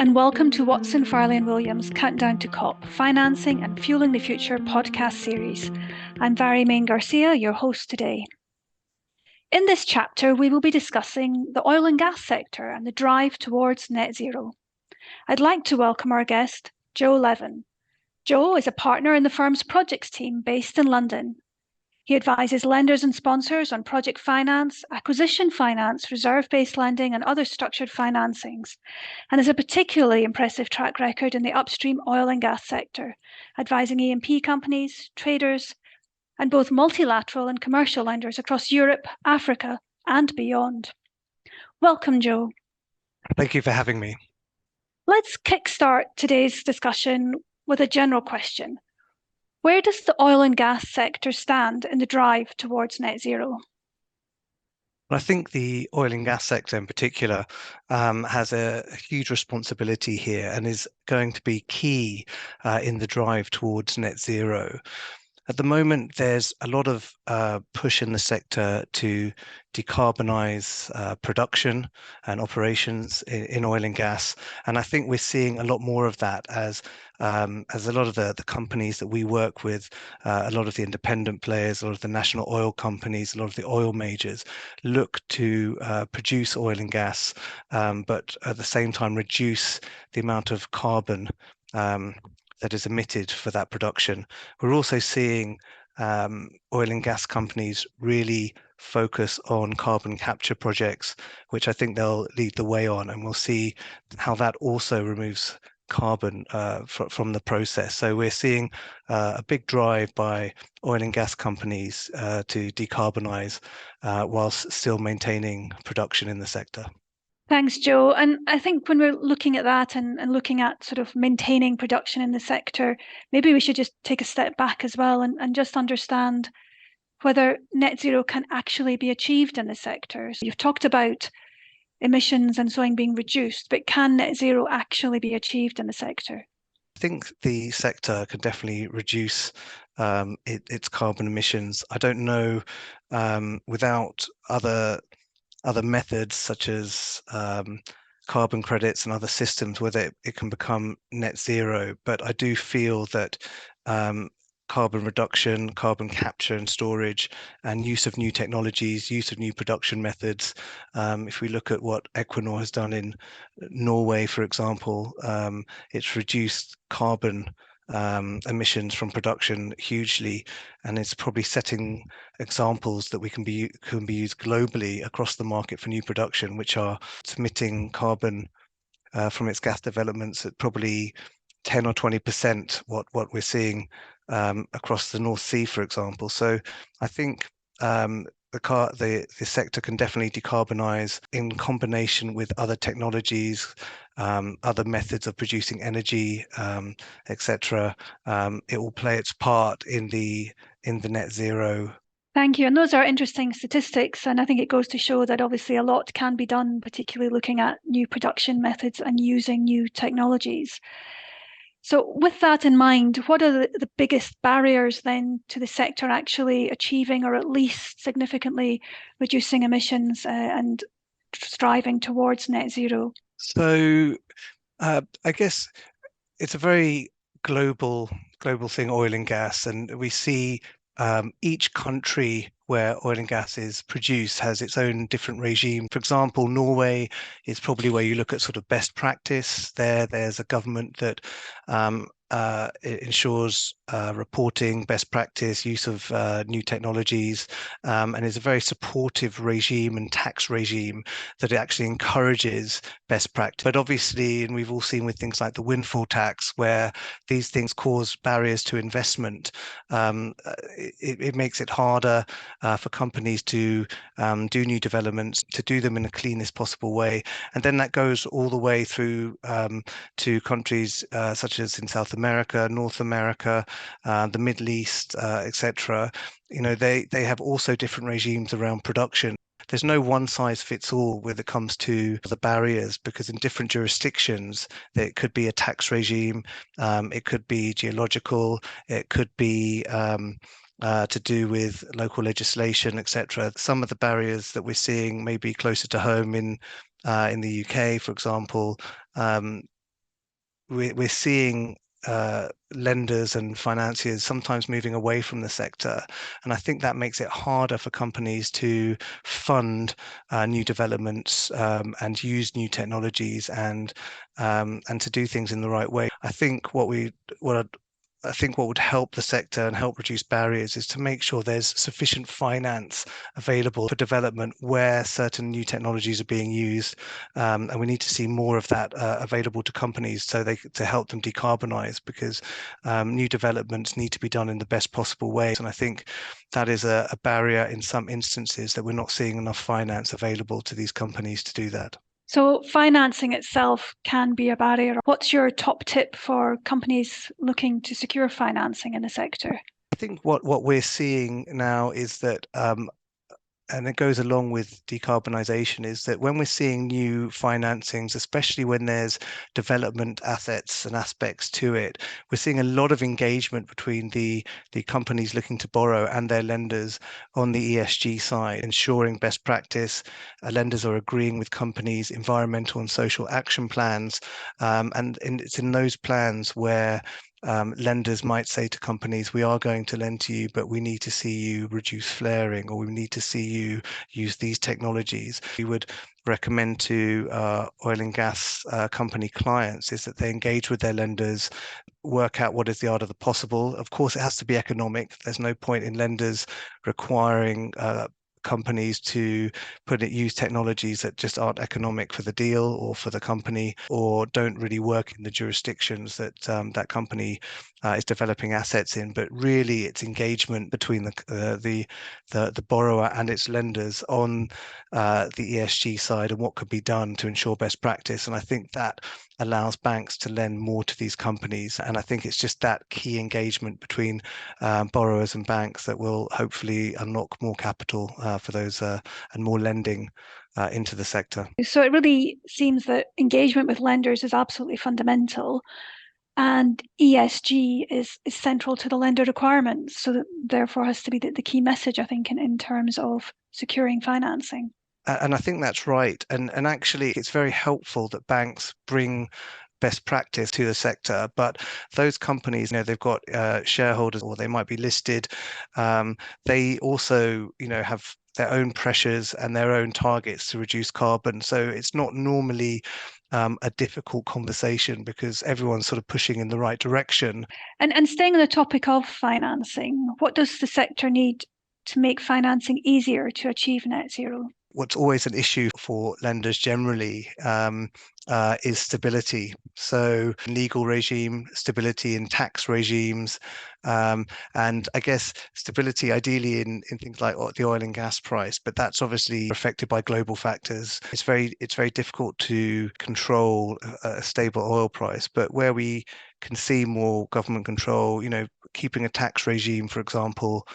and welcome to Watson, Farley and Williams' Countdown to COP, Financing and Fueling the Future podcast series. I'm Mhairi Main Garcia, your host today. In this chapter, we will be discussing the oil and gas sector and the drive towards net zero. I'd like to welcome our guest, Joe Levin. Joe is a partner in the firm's projects team based in London. He advises lenders and sponsors on project finance, acquisition finance, reserve-based lending, and other structured financings, and has a particularly impressive track record in the upstream oil and gas sector, advising E&P companies, traders, and both multilateral and commercial lenders across Europe, Africa, and beyond. Welcome, Joe. Thank you for having me. Let's kickstart today's discussion with a general question. Where does the oil and gas sector stand in the drive towards net zero? I think the oil and gas sector in particular has a huge responsibility here and is going to be key in the drive towards net zero. At the moment, there's a lot of push in the sector to decarbonize production and operations in oil and gas, and I think we're seeing a lot more of that as a lot of the companies that we work with, a lot of the independent players, a lot of the national oil companies, a lot of the oil majors look to produce oil and gas, but at the same time reduce the amount of carbon that is emitted for that production. We're also seeing oil and gas companies really focus on carbon capture projects, which I think they'll lead the way on, and we'll see how that also removes carbon from the process. So we're seeing a big drive by oil and gas companies to decarbonize whilst still maintaining production in the sector. Thanks, Joe. And I think when we're looking at that and looking at sort of maintaining production in the sector, maybe we should just take a step back as well and just understand whether net zero can actually be achieved in the sector. So you've talked about emissions and so on being reduced, but can net zero actually be achieved in the sector? I think the sector can definitely reduce its carbon emissions. I don't know without other methods such as carbon credits and other systems whether it can become net zero, but I do feel that carbon reduction, carbon capture and storage, and use of new technologies, use of new production methods. If we look at what Equinor has done in Norway, for example, it's reduced carbon emissions from production hugely, and it's probably setting examples that can be used globally across the market for new production, which are emitting carbon from its gas developments at probably 10 or 20% what we're seeing across the North Sea, for example. So I think the sector can definitely decarbonize in combination with other technologies, other methods of producing energy, etc. It will play its part in the net zero. Thank you. And those are interesting statistics. And I think it goes to show that obviously a lot can be done, particularly looking at new production methods and using new technologies. So with that in mind, what are the biggest barriers then to the sector actually achieving or at least significantly reducing emissions and striving towards net zero? So I guess it's a very global thing, oil and gas, and we see each country where oil and gas is produced has its own different regime. For example, Norway is probably where you look at sort of best practice. There's a government that it ensures reporting, best practice, use of new technologies, and is a very supportive regime and tax regime that it actually encourages best practice. But obviously, and we've all seen with things like the windfall tax, where these things cause barriers to investment, it makes it harder for companies to do new developments, to do them in the cleanest possible way. And then that goes all the way through to countries such as in South America, North America, the Middle East, etc. They have also different regimes around production. There's no one size fits all when it comes to the barriers, because in different jurisdictions, it could be a tax regime, it could be geological, it could be to do with local legislation, etc. Some of the barriers that we're seeing may be closer to home in the UK, for example. we're seeing lenders and financiers sometimes moving away from the sector. And I think that makes it harder for companies to fund new developments and use new technologies and to do things in the right way. I think what would help the sector and help reduce barriers is to make sure there's sufficient finance available for development where certain new technologies are being used, and we need to see more of that available to companies to help them decarbonize, because new developments need to be done in the best possible way. And I think that is a barrier in some instances, that we're not seeing enough finance available to these companies to do that. So financing itself can be a barrier. What's your top tip for companies looking to secure financing in the sector? I think what we're seeing now is that and it goes along with decarbonisation, is that when we're seeing new financings, especially when there's development assets and aspects to it, we're seeing a lot of engagement between the companies looking to borrow and their lenders on the ESG side, ensuring best practice. Lenders are agreeing with companies' environmental and social action plans, and it's in those plans where lenders might say to companies, we are going to lend to you, but we need to see you reduce flaring, or we need to see you use these technologies. We would recommend to oil and gas company clients is that they engage with their lenders, work out what is the art of the possible. Of course, it has to be economic. There's no point in lenders requiring companies to use technologies that just aren't economic for the deal or for the company, or don't really work in the jurisdictions that that company is developing assets in. But really, it's engagement between the borrower and its lenders on the ESG side and what could be done to ensure best practice. And I think that allows banks to lend more to these companies. And I think it's just that key engagement between borrowers and banks that will hopefully unlock more capital for those and more lending into the sector. So it really seems that engagement with lenders is absolutely fundamental, and ESG is central to the lender requirements. So that therefore has to be the key message, I think, in terms of securing financing. And I think that's right. And actually, it's very helpful that banks bring best practice to the sector, but those companies, they've got shareholders, or they might be listed. They also, have their own pressures and their own targets to reduce carbon. So it's not normally a difficult conversation, because everyone's sort of pushing in the right direction. And staying on the topic of financing, what does the sector need to make financing easier to achieve net zero? What's always an issue for lenders generally is stability. So legal regime, stability in tax regimes, and I guess stability ideally in things like the oil and gas price, but that's obviously affected by global factors. It's very difficult to control a stable oil price, but where we can see more government control, keeping a tax regime, for example,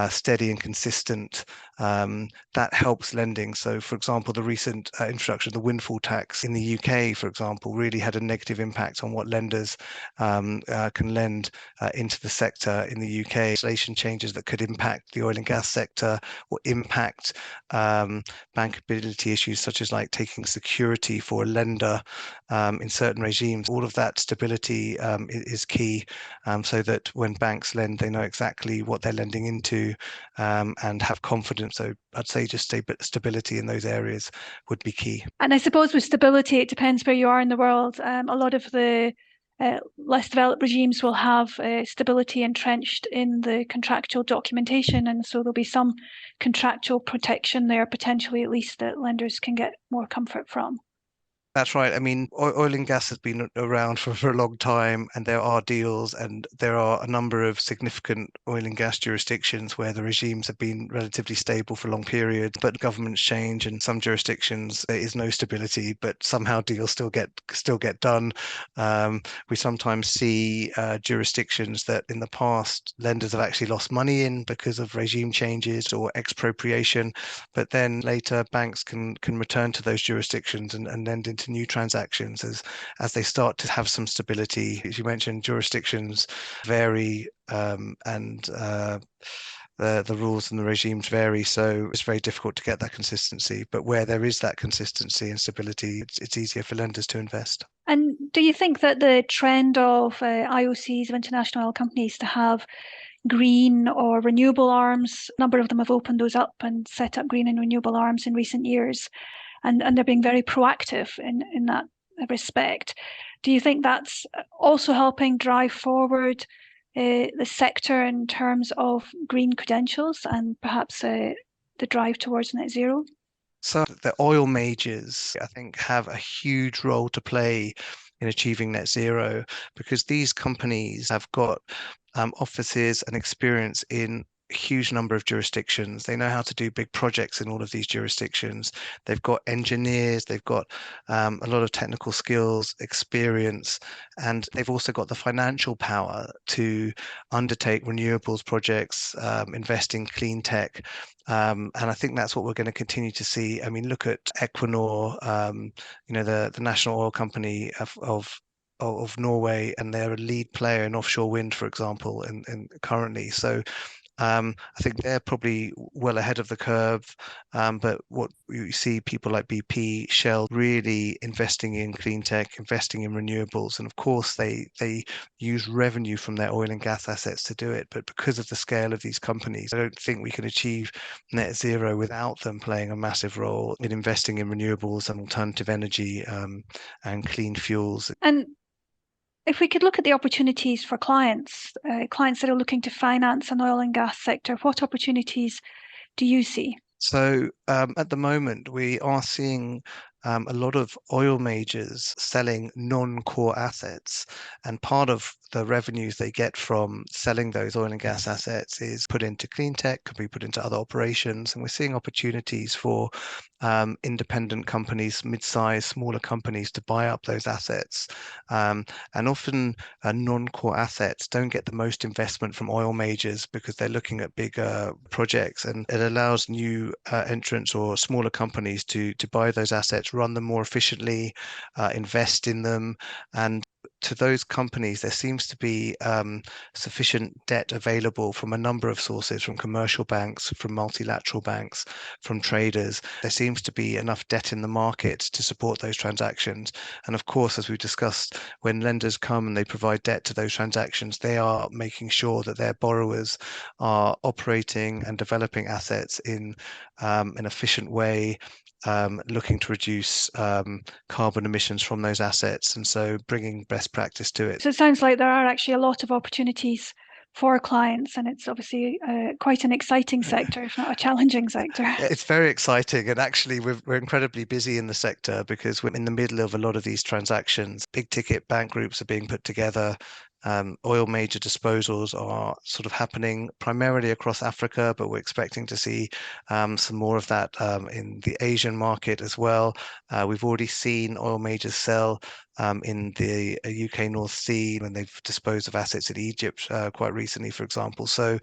steady and consistent, that helps lending. So, for example, the recent introduction of the windfall tax in the UK, for example, really had a negative impact on what lenders can lend into the sector in the UK. Legislation changes that could impact the oil and gas sector, or impact bankability issues, such as like taking security for a lender in certain regimes. All of that stability is key, so that when banks lend, they know exactly what they're lending into, and have confidence. So I'd say just stability in those areas would be key. And I suppose with stability, it depends where you are in the world. A lot of the less developed regimes will have stability entrenched in the contractual documentation, and so there'll be some contractual protection there, potentially at least, that lenders can get more comfort from. That's right. I mean, oil and gas has been around for a long time, and there are deals, and there are a number of significant oil and gas jurisdictions where the regimes have been relatively stable for long periods, but governments change, and some jurisdictions there is no stability, but somehow deals still get done. We sometimes see jurisdictions that in the past lenders have actually lost money in because of regime changes or expropriation, but then later banks can return to those jurisdictions and lend into new transactions as they start to have some stability. As you mentioned, jurisdictions vary, and the rules and the regimes vary, so it's very difficult to get that consistency. But where there is that consistency and stability, it's easier for lenders to invest. And do you think that the trend of IOCs, of international oil companies, to have green or renewable arms, a number of them have opened those up and set up green and renewable arms in recent years, and they're being very proactive in that respect. Do you think that's also helping drive forward the sector in terms of green credentials and perhaps the drive towards net zero? So the oil majors, I think, have a huge role to play in achieving net zero because these companies have got offices and experience in a huge number of jurisdictions. They know how to do big projects in all of these jurisdictions. They've got engineers, they've got a lot of technical skills, experience, and they've also got the financial power to undertake renewables projects, invest in clean tech. And I think that's what we're going to continue to see. I mean, look at Equinor, the national oil company of Norway, and they're a lead player in offshore wind, for example, and currently. So I think they're probably well ahead of the curve. But what you see, people like BP, Shell, really investing in clean tech, investing in renewables, and of course they use revenue from their oil and gas assets to do it. But because of the scale of these companies, I don't think we can achieve net zero without them playing a massive role in investing in renewables and alternative energy and clean fuels. And if we could look at the opportunities for clients, clients that are looking to finance an oil and gas sector, what opportunities do you see? So at the moment, we are seeing a lot of oil majors selling non-core assets, and part of the revenues they get from selling those oil and gas assets is put into clean tech, could be put into other operations, and we're seeing opportunities for independent companies, mid-sized, smaller companies to buy up those assets. And often non-core assets don't get the most investment from oil majors because they're looking at bigger projects, and it allows new entrants or smaller companies to buy those assets, run them more efficiently, invest in them. And to those companies, there seems to be sufficient debt available from a number of sources, from commercial banks, from multilateral banks, from traders. There seems to be enough debt in the market to support those transactions. And of course, as we discussed, when lenders come and they provide debt to those transactions, they are making sure that their borrowers are operating and developing assets in an efficient way, looking to reduce carbon emissions from those assets, and so bringing best practice to it. So it sounds like there are actually a lot of opportunities for clients, and it's obviously quite an exciting sector, if not a challenging sector. It's very exciting, and actually we're incredibly busy in the sector because we're in the middle of a lot of these transactions. Big ticket bank groups are being put together. Oil major disposals are sort of happening primarily across Africa, but we're expecting to see some more of that in the Asian market as well. We've already seen oil majors sell in the UK North Sea when they've disposed of assets in Egypt quite recently, for example. So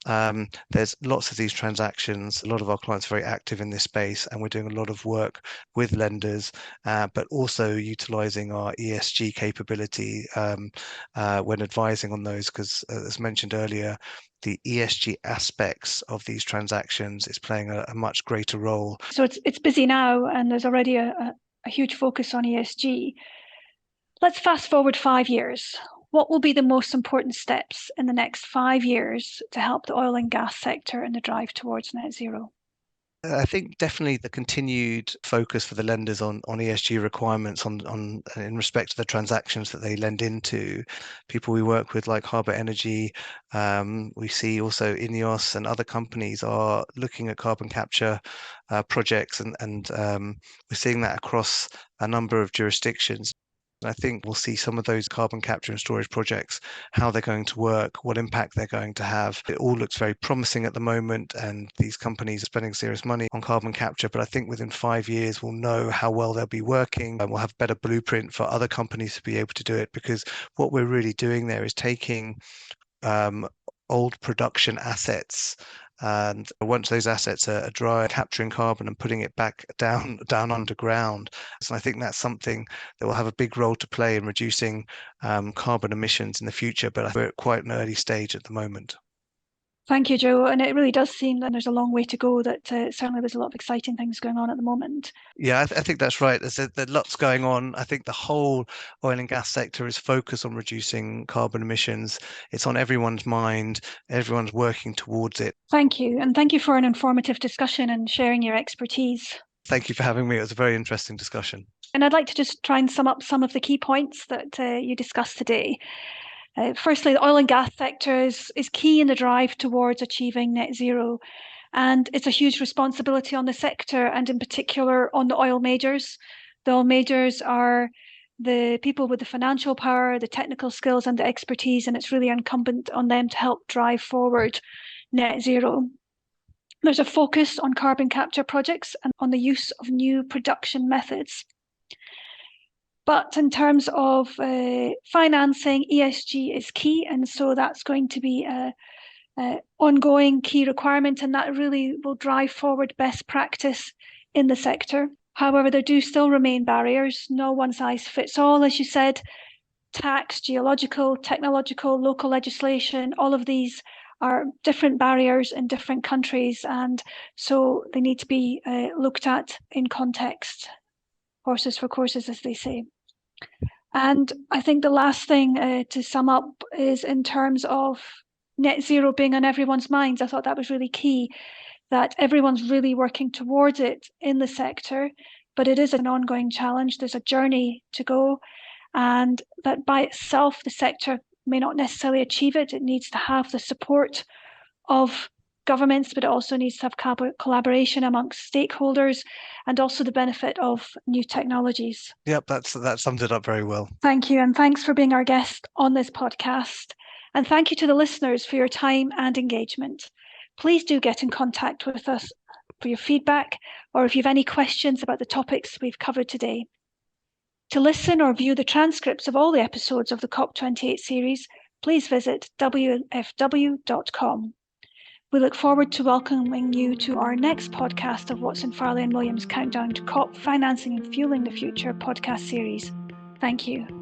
there's lots of these transactions. A lot of our clients are very active in this space, and we're doing a lot of work with lenders, but also utilizing our ESG capability when advising on those, because as mentioned earlier, the ESG aspects of these transactions is playing a much greater role. So it's busy now, and there's already a huge focus on ESG. Let's fast forward 5 years. What will be the most important steps in the next 5 years to help the oil and gas sector in the drive towards net zero? I think definitely the continued focus for the lenders on ESG requirements on in respect to the transactions that they lend into. People we work with like Harbour Energy, we see also INEOS and other companies are looking at carbon capture projects, and we're seeing that across a number of jurisdictions. I think we'll see some of those carbon capture and storage projects, how they're going to work, what impact they're going to have. It all looks very promising at the moment, and these companies are spending serious money on carbon capture. But I think within 5 years, we'll know how well they'll be working, and we'll have a better blueprint for other companies to be able to do it. Because what we're really doing there is taking old production assets, and once those assets are dry, capturing carbon and putting it back down underground. So I think that's something that will have a big role to play in reducing carbon emissions in the future, but we're at quite an early stage at the moment. Thank you, Joe. And it really does seem that there's a long way to go, that certainly there's a lot of exciting things going on at the moment. Yeah, I think that's right. There's lots going on. I think the whole oil and gas sector is focused on reducing carbon emissions. It's on everyone's mind. Everyone's working towards it. Thank you. And thank you for an informative discussion and sharing your expertise. Thank you for having me. It was a very interesting discussion. And I'd like to just try and sum up some of the key points that you discussed today. Firstly, the oil and gas sector is key in the drive towards achieving net zero. And it's a huge responsibility on the sector, and in particular on the oil majors. The oil majors are the people with the financial power, the technical skills, and the expertise, and it's really incumbent on them to help drive forward net zero. There's a focus on carbon capture projects and on the use of new production methods. But in terms of financing, ESG is key, and so that's going to be a ongoing key requirement, and that really will drive forward best practice in the sector. However, there do still remain barriers. No one size fits all, as you said. Tax, geological, technological, local legislation, all of these are different barriers in different countries, and so they need to be looked at in context. Horses for courses, as they say. And I think the last thing to sum up is in terms of net zero being on everyone's minds. I thought that was really key, that everyone's really working towards it in the sector, but it is an ongoing challenge. There's a journey to go, and that by itself, the sector may not necessarily achieve it. It needs to have the support of governments, but it also needs to have collaboration amongst stakeholders, and also the benefit of new technologies. Yep, that sums it up very well. Thank you, and thanks for being our guest on this podcast. And thank you to the listeners for your time and engagement. Please do get in contact with us for your feedback, or if you have any questions about the topics we've covered today. To listen or view the transcripts of all the episodes of the COP28 series, please visit wfw.com. We look forward to welcoming you to our next podcast of Watson Farley and Williams Countdown to COP Financing and Fueling the Future podcast series. Thank you.